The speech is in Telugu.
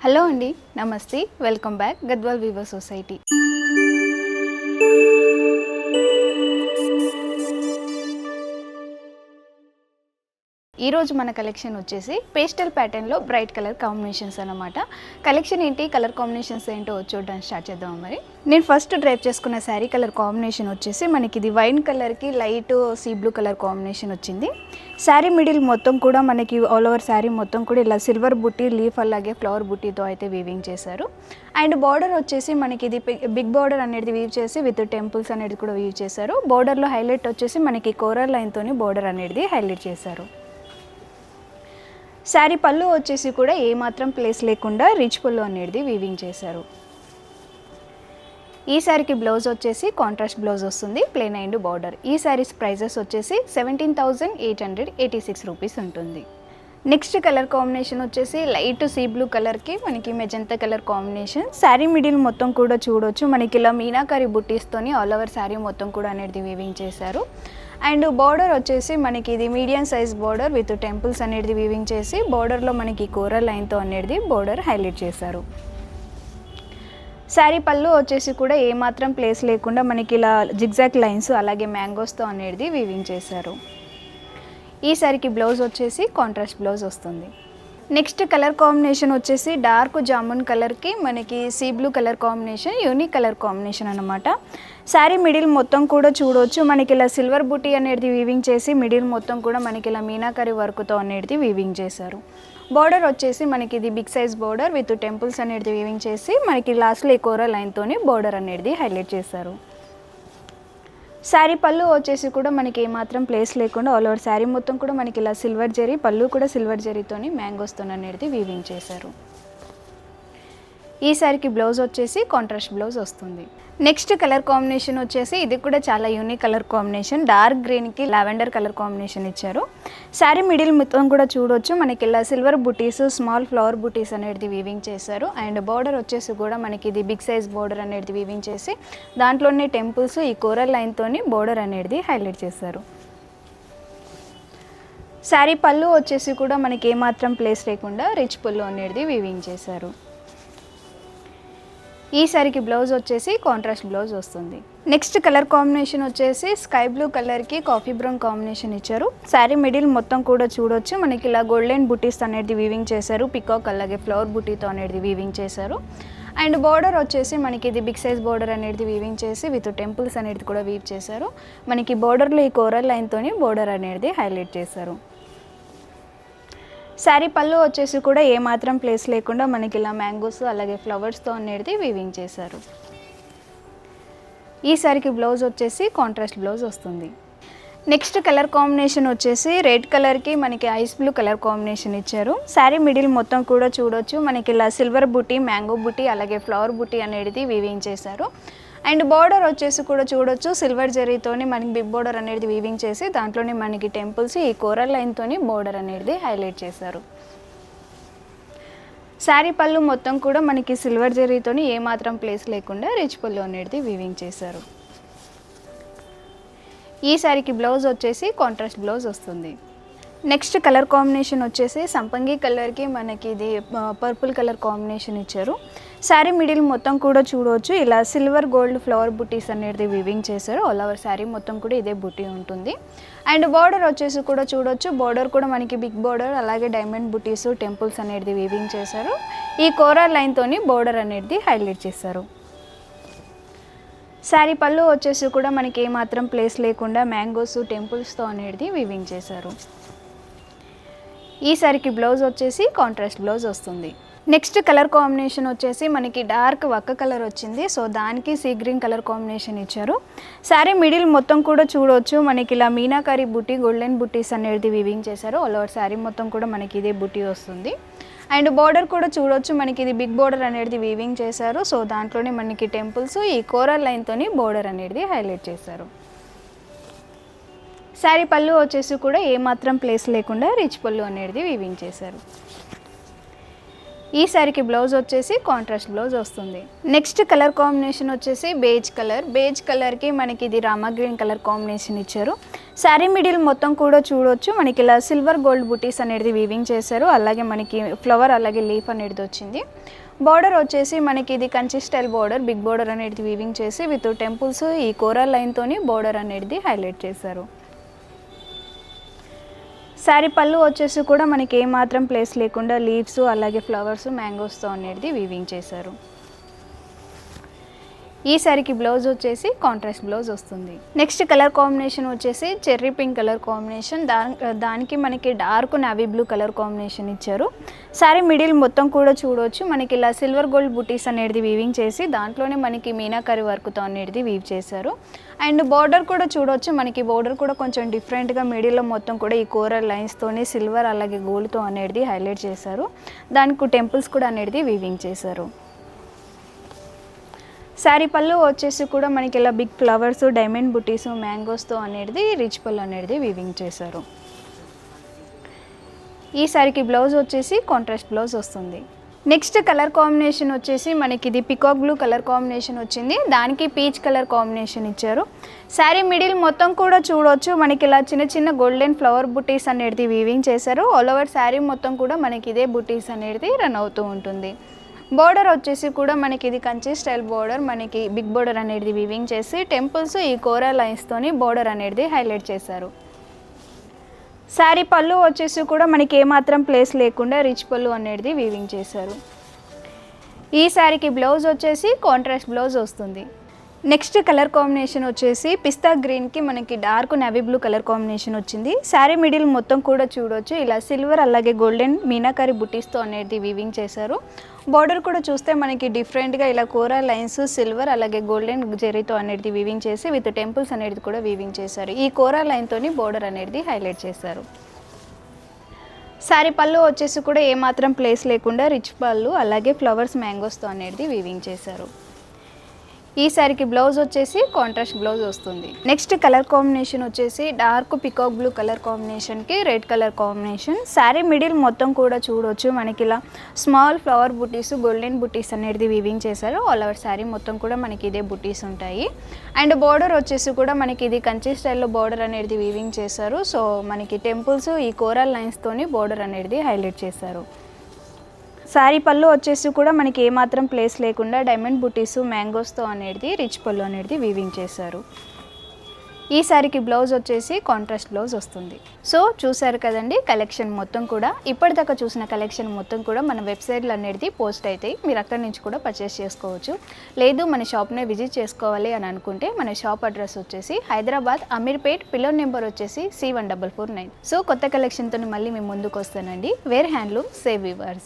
హలో అండి, నమస్తే, welcome back Gadwal weaver society. ఈరోజు మన కలెక్షన్ వచ్చేసి పేస్టల్ ప్యాటర్న్లో బ్రైట్ కలర్ కాంబినేషన్స్ అన్నమాట. కలెక్షన్ ఏంటి, కలర్ కాంబినేషన్స్ ఏంటో చూడడానికి స్టార్ట్ చేద్దాం. మరి నేను ఫస్ట్ డ్రైప్ చేసుకున్న శారీ కలర్ కాంబినేషన్ వచ్చేసి మనకి ఇది వైన్ కలర్కి light sea blue colour combination వచ్చింది. శారీ మిడిల్ మొత్తం కూడా మనకి ఆల్ ఓవర్ శారీ మొత్తం కూడా ఇలా సిల్వర్ బుట్టి, లీఫ్ అలాగే ఫ్లవర్ బుట్టితో అయితే వీవింగ్ చేశారు. అండ్ బార్డర్ వచ్చేసి మనకి ఇది బిగ్ బార్డర్ అనేది వీవ్ చేసి విత్ టెంపుల్స్ అనేది కూడా వీవ్ చేశారు. బార్డర్లో హైలైట్ వచ్చేసి మనకి కోరల్ లైన్తోని బార్డర్ అనేది హైలైట్ చేశారు. శారీ పళ్ళు వచ్చేసి కూడా ఏమాత్రం ప్లేస్ లేకుండా రిచ్ పళ్ళు అనేది వీవింగ్ చేశారు. ఈ శారీకి బ్లౌజ్ వచ్చేసి కాంట్రాస్ట్ బ్లౌజ్ వస్తుంది, ప్లెయిన్ అండ్ బార్డర్. ఈ శారీస్ ప్రైజెస్ వచ్చేసి 17,886 రూపీస్ ఉంటుంది. నెక్స్ట్ కలర్ కాంబినేషన్ వచ్చేసి లైట్ సీ బ్లూ కలర్కి మనకి magenta colour combination. Sari middle మొత్తం కూడా చూడొచ్చు మనకి ఇలా మీనాకరీ బుట్టీస్తోని ఆల్ ఓవర్ శారీ మొత్తం కూడా అనేది వీవింగ్ చేశారు. అండ్ బార్డర్ వచ్చేసి మనకి ఇది medium size border with temples అనేది వీవింగ్ చేసి బార్డర్లో మనకి కోరల్ లైన్తో అనేది బార్డర్ హైలైట్ చేశారు. శారీ పళ్ళు వచ్చేసి కూడా ఏమాత్రం ప్లేస్ లేకుండా మనకి ఇలా జిగ్జాగ్ లైన్స్ అలాగే మ్యాంగోస్తో అనేది వీవింగ్ చేశారు. ఈ శారీకి బ్లౌజ్ వచ్చేసి కాంట్రాస్ట్ బ్లౌజ్ వస్తుంది. నెక్స్ట్ కలర్ కాంబినేషన్ వచ్చేసి డార్క్ జామున్ కలర్కి మనకి sea blue colour combination, unique colour combination అనమాట. శారీ మిడిల్ మొత్తం కూడా చూడవచ్చు మనకి ఇలా సిల్వర్ బుటీ అనేది వీవింగ్ చేసి మిడిల్ మొత్తం కూడా మనకి ఇలా మీనాకరీ వర్క్తో అనేది వీవింగ్ చేశారు. బార్డర్ వచ్చేసి మనకి ఇది big size border with temples అనేది వీవింగ్ చేసి మనకి లాస్ట్లో ఈ కోర లైన్తోని బార్డర్ అనేది హైలైట్ చేశారు. శారీ పళ్ళు వచ్చేసి కూడా మనకి ఏమాత్రం ప్లేస్ లేకుండా ఆల్ ఓవర్ శారీ మొత్తం కూడా మనకి ఇలా సిల్వర్ జరీ, పళ్ళు కూడా సిల్వర్ జరీతోని మ్యాంగోస్తో అనేది వీవింగ్ చేశారు. ఈ శారీకి బ్లౌజ్ వచ్చేసి కాంట్రాస్ట్ బ్లౌజ్ వస్తుంది. నెక్స్ట్ కలర్ కాంబినేషన్ వచ్చేసి ఇది కూడా చాలా యూనిక్ కలర్ కాంబినేషన్, డార్క్ గ్రీన్కి లావెండర్ కలర్ కాంబినేషన్ ఇచ్చారు. శారీ మిడిల్ మొత్తం కూడా చూడొచ్చు మనకి ఇలా సిల్వర్ బుటీస్, స్మాల్ ఫ్లవర్ బుటీస్ అనేది వీవింగ్ చేశారు. అండ్ బార్డర్ వచ్చేసి కూడా మనకి ఇది బిగ్ సైజ్ బార్డర్ అనేది వీవింగ్ చేసి దాంట్లోనే టెంపుల్స్ ఈ కోరల్ లైన్తోని బార్డర్ అనేది హైలైట్ చేశారు. శారీ పళ్ళు వచ్చేసి కూడా మనకి ఏమాత్రం ప్లేస్ లేకుండా రిచ్ పళ్ళు అనేది వీవింగ్ చేశారు. ఈ శారీకి బ్లౌజ్ వచ్చేసి కాంట్రాస్ట్ బ్లౌజ్ వస్తుంది. నెక్స్ట్ కలర్ కాంబినేషన్ వచ్చేసి స్కై బ్లూ కలర్కి కాఫీ బ్రౌన్ కాంబినేషన్ ఇచ్చారు. శారీ మిడిల్ మొత్తం కూడా చూడొచ్చు మనకి ఇలా గోల్డెన్ బుటీస్ అనేది వీవింగ్ చేశారు, పికాక్ అలాగే ఫ్లవర్ బుటీతో అనేది వీవింగ్ చేశారు. అండ్ బార్డర్ వచ్చేసి మనకి ఇది బిగ్ సైజ్ బార్డర్ అనేది వీవింగ్ చేసి విత్ టెంపుల్స్ అనేది కూడా వీవ్ చేశారు. మనకి బార్డర్లో ఈ కోరల్ లైన్తోని బార్డర్ అనేది హైలైట్ చేశారు. శారీ పళ్ళు వచ్చేసి కూడా ఏమాత్రం ప్లేస్ లేకుండా మనకి ఇలా మ్యాంగోస్ అలాగే ఫ్లవర్స్తో అనేది వీవింగ్ చేశారు. ఈ శారీకి బ్లౌజ్ వచ్చేసి కాంట్రాస్ట్ బ్లౌజ్ వస్తుంది. నెక్స్ట్ కలర్ కాంబినేషన్ వచ్చేసి రెడ్ కలర్కి మనకి ఐస్ బ్లూ కలర్ కాంబినేషన్ ఇచ్చారు. శారీ మిడిల్ మొత్తం కూడా చూడొచ్చు మనకి ఇలా సిల్వర్ బుట్టి, మ్యాంగో బుట్టి అలాగే ఫ్లవర్ బుట్టి అనేది వీవింగ్ చేశారు. అండ్ బార్డర్ వచ్చేసి కూడా చూడొచ్చు సిల్వర్ జరీతోని మనకి బిగ్ బార్డర్ అనేది వీవింగ్ చేసి దాంట్లోనే మనకి టెంపుల్స్ ఈ కోరల్ లైన్తోని బార్డర్ అనేది హైలైట్ చేశారు. శారీ పళ్ళు మొత్తం కూడా మనకి సిల్వర్ జరీతోని ఏమాత్రం ప్లేస్ లేకుండా రిచ్ పళ్ళు అనేది వీవింగ్ చేశారు. ఈ శారీకి బ్లౌజ్ వచ్చేసి కాంట్రాస్ట్ బ్లౌజ్ వస్తుంది. నెక్స్ట్ కలర్ కాంబినేషన్ వచ్చేసి సంపంగి కలర్కి మనకి ఇది పర్పుల్ కలర్ కాంబినేషన్ ఇచ్చారు. శారీ మిడిల్ మొత్తం కూడా చూడవచ్చు ఇలా సిల్వర్ గోల్డ్ ఫ్లవర్ బుటీస్ అనేది వీవింగ్ చేశారు. ఆల్ ఓవర్ శారీ మొత్తం కూడా ఇదే బుటీ ఉంటుంది. అండ్ బార్డర్ వచ్చేసి కూడా చూడొచ్చు బార్డర్ కూడా మనకి బిగ్ బార్డర్ అలాగే డైమండ్ బుటీస్, టెంపుల్స్ అనేది వీవింగ్ చేశారు. ఈ కోరల్ లైన్తోని బార్డర్ అనేది హైలైట్ చేశారు. శారీ పళ్ళు వచ్చేసి కూడా మనకి ఏమాత్రం ప్లేస్ లేకుండా మ్యాంగోస్, టెంపుల్స్తో అనేది వీవింగ్ చేశారు. ఈ శారీకి బ్లౌజ్ వచ్చేసి కాంట్రాస్ట్ బ్లౌజ్ వస్తుంది. నెక్స్ట్ కలర్ కాంబినేషన్ వచ్చేసి మనకి డార్క్ వక్క కలర్ వచ్చింది, సో దానికి సీ గ్రీన్ కలర్ కాంబినేషన్ ఇచ్చారు. శారీ మిడిల్ మొత్తం కూడా చూడవచ్చు మనకి ఇలా మీనాకరీ బుట్టి, గోల్డెన్ బుట్టీస్ అనేది వీవింగ్ చేశారు. ఆల్ ఓవర్ శారీ మొత్తం కూడా మనకి ఇదే బుట్టి వస్తుంది. అండ్ బార్డర్ కూడా చూడొచ్చు మనకి ఇది బిగ్ బార్డర్ అనేది వీవింగ్ చేశారు. సో దాంట్లోనే మనకి టెంపుల్స్ ఈ కోరల్ లైన్తోని బార్డర్ అనేది హైలైట్ చేశారు. శారీ పళ్ళు వచ్చేసి కూడా ఏమాత్రం ప్లేస్ లేకుండా రిచ్ పళ్ళు అనేది వీవింగ్ చేశారు. ఈ శారీకి బ్లౌజ్ వచ్చేసి కాంట్రాస్ట్ బ్లౌజ్ వస్తుంది. నెక్స్ట్ కలర్ కాంబినేషన్ వచ్చేసి బేజ్ కలర్. బేజ్ కలర్కి మనకి ఇది రామా గ్రీన్ కలర్ కాంబినేషన్ ఇచ్చారు. శారీ మిడిల్ మొత్తం కూడా చూడొచ్చు మనకి ఇలా సిల్వర్ గోల్డ్ బుటీస్ అనేది వీవింగ్ చేశారు. అలాగే మనకి ఫ్లవర్ అలాగే లీఫ్ అనేది వచ్చింది. బార్డర్ వచ్చేసి మనకి ఇది Kanchi style border, big border అనేది వీవింగ్ చేసి విత్ టెంపుల్స్ ఈ కోరల్ లైన్తోని బార్డర్ అనేది హైలైట్ చేశారు. శారీ పళ్ళు వచ్చేసి కూడా మనకి ఏమాత్రం ప్లేస్ లేకుండా లీవ్స్ అలాగే ఫ్లవర్స్ మ్యాంగోస్తో అనేది వీవింగ్ చేశారు. ఈ శారీకి బ్లౌజ్ వచ్చేసి కాంట్రాస్ట్ బ్లౌజ్ వస్తుంది. నెక్స్ట్ కలర్ కాంబినేషన్ వచ్చేసి చెర్రీ పింక్ కలర్ కాంబినేషన్. దానికి మనకి dark navy blue colour combination ఇచ్చారు. శారీ మిడిల్ మొత్తం కూడా చూడవచ్చు మనకి ఇలా సిల్వర్ గోల్డ్ బుటీస్ అనేది వీవింగ్ చేసి దాంట్లోనే మనకి మీనాకరి వర్క్తో అనేది వీవ్ చేశారు. అండ్ బార్డర్ కూడా చూడవచ్చు మనకి బార్డర్ కూడా కొంచెం డిఫరెంట్గా మిడిల్లో మొత్తం కూడా ఈ కోరల్ లైన్స్తోని సిల్వర్ అలాగే గోల్డ్తో అనేది హైలైట్ చేశారు. దానికి టెంపుల్స్ కూడా అనేది వీవింగ్ చేశారు. శారీ పళ్ళు వచ్చేసి కూడా మనకి ఇలా బిగ్ ఫ్లవర్స్ డైమండ్ బుటీస్ మ్యాంగోస్తో అనేది రిచ్ పళ్ళు అనేది వీవింగ్ చేశారు. ఈ శారీకి బ్లౌజ్ వచ్చేసి కాంట్రాస్ట్ బ్లౌజ్ వస్తుంది. నెక్స్ట్ కలర్ కాంబినేషన్ వచ్చేసి మనకి ఇది పికాక్ బ్లూ కలర్ కాంబినేషన్ వచ్చింది. దానికి పీచ్ కలర్ కాంబినేషన్ ఇచ్చారు. శారీ మిడిల్ మొత్తం కూడా చూడవచ్చు మనకి ఇలా చిన్న చిన్న గోల్డెన్ ఫ్లవర్ బుటీస్ అనేది వీవింగ్ చేశారు. ఆల్ ఓవర్ శారీ మొత్తం కూడా మనకి ఇదే బుటీస్ అనేది రన్ అవుతూ ఉంటుంది. బోర్డర్ వచ్చేసి కూడా మనకి ఇది కంచి స్టైల్ బోర్డర్, మనకి బిగ్ బోర్డర్ అనేది వీవింగ్ చేసి టెంపుల్స్ ఈ కోరా లైన్స్తోని బోర్డర్ అనేది హైలైట్ చేశారు. శారీ పళ్ళు వచ్చేసి కూడా మనకి ఏమాత్రం ప్లేస్ లేకుండా రిచ్ పళ్ళు అనేది వీవింగ్ చేశారు. ఈ శారీకి బ్లౌజ్ వచ్చేసి కాంట్రాస్ట్ బ్లౌజ్ వస్తుంది. నెక్స్ట్ కలర్ కాంబినేషన్ వచ్చేసి పిస్తా గ్రీన్కి మనకి dark navy blue colour combination వచ్చింది. శారీ మిడిల్ మొత్తం కూడా చూడవచ్చు ఇలా సిల్వర్ అలాగే గోల్డెన్ మీనాకరి బుటీస్తో అనేది వీవింగ్ చేశారు. బార్డర్ కూడా చూస్తే మనకి డిఫరెంట్గా ఇలా కోరా లైన్స్ సిల్వర్ అలాగే గోల్డెన్ జెరీతో అనేది వీవింగ్ చేసి విత్ టెంపుల్స్ అనేది కూడా వీవింగ్ చేశారు. ఈ కోరా లైన్తోని బార్డర్ అనేది హైలైట్ చేశారు. శారీ పళ్ళు వచ్చేసి కూడా ఏమాత్రం ప్లేస్ లేకుండా రిచ్ పళ్ళు అలాగే ఫ్లవర్స్ మ్యాంగోస్తో అనేది వీవింగ్ చేశారు. ఈ శారీకి బ్లౌజ్ వచ్చేసి కాంట్రాస్ట్ బ్లౌజ్ వస్తుంది. నెక్స్ట్ కలర్ కాంబినేషన్ వచ్చేసి డార్క్ పికాక్ బ్లూ కలర్ కాంబినేషన్కి red colour combination. Sari middle మొత్తం కూడా చూడవచ్చు మనకి ఇలా స్మాల్ ఫ్లవర్ బుటీస్ గోల్డెన్ బుటీస్ అనేది వీవింగ్ చేశారు. ఆల్ ఓవర్ శారీ మొత్తం కూడా మనకి ఇదే బుటీస్ ఉంటాయి. అండ్ బార్డర్ వచ్చేసి కూడా మనకి ఇది కంచి స్టైల్లో బార్డర్ అనేది వీవింగ్ చేశారు. సో మనకి టెంపుల్స్ ఈ కోరల్ లైన్స్తోని బార్డర్ అనేది హైలైట్ చేశారు. శారీ పళ్ళు వచ్చేసి కూడా మనకి ఏమాత్రం ప్లేస్ లేకుండా డైమండ్ బుటీస్ మ్యాంగోస్తో అనేది రిచ్ పళ్ళు అనేది వీవింగ్ చేశారు. ఈ శారీకి బ్లౌజ్ వచ్చేసి కాంట్రాస్ట్ బ్లౌజ్ వస్తుంది. సో చూసారు కదండి కలెక్షన్ మొత్తం కూడా. ఇప్పటిదాకా చూసిన కలెక్షన్ మొత్తం కూడా మన వెబ్సైట్లో అనేది పోస్ట్ అవుతాయి. మీరు అక్కడి నుంచి కూడా పర్చేస్ చేసుకోవచ్చు. లేదు మన షాప్నే విజిట్ చేసుకోవాలి అని అనుకుంటే మన షాప్ అడ్రస్ వచ్చేసి హైదరాబాద్ అమీర్పేట్, పిల్లర్ నెంబర్ వచ్చేసి C1449. సో కొత్త కలెక్షన్తో మళ్ళీ మేము ముందుకు వస్తానండి. Wear handloom save viewers.